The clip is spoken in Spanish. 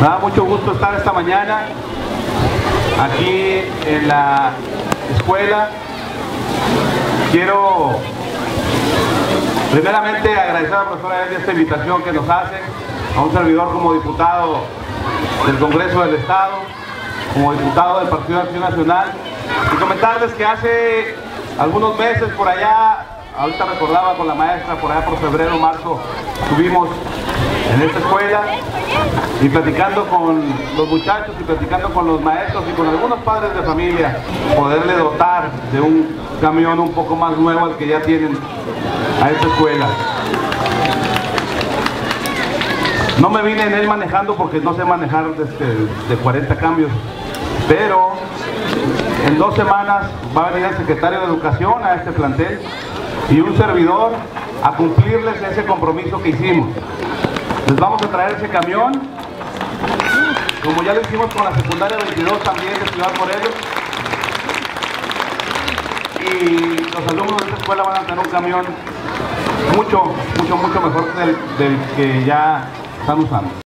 Me da mucho gusto estar esta mañana aquí en la escuela. Quiero primeramente agradecer a la profesora Elia esta invitación que nos hace, a un servidor como diputado del Congreso del Estado, como diputado del Partido de Acción Nacional, y comentarles que hace algunos meses por allá, ahorita recordaba con la maestra, por allá por febrero, marzo, estuvimos en esta escuela y platicando con los muchachos y platicando con los maestros y con algunos padres de familia, poderle dotar de un camión un poco más nuevo al que ya tienen a esta escuela. No me vine en él manejando porque no sé manejar de 40 cambios, pero en 2 semanas va a venir el secretario de Educación a este plantel y un servidor a cumplirles ese compromiso que hicimos. Les vamos a traer ese camión, como ya lo hicimos con la secundaria 22 también de Ciudad Morelos, y los alumnos de esta escuela van a tener un camión mucho mejor del que ya están usando.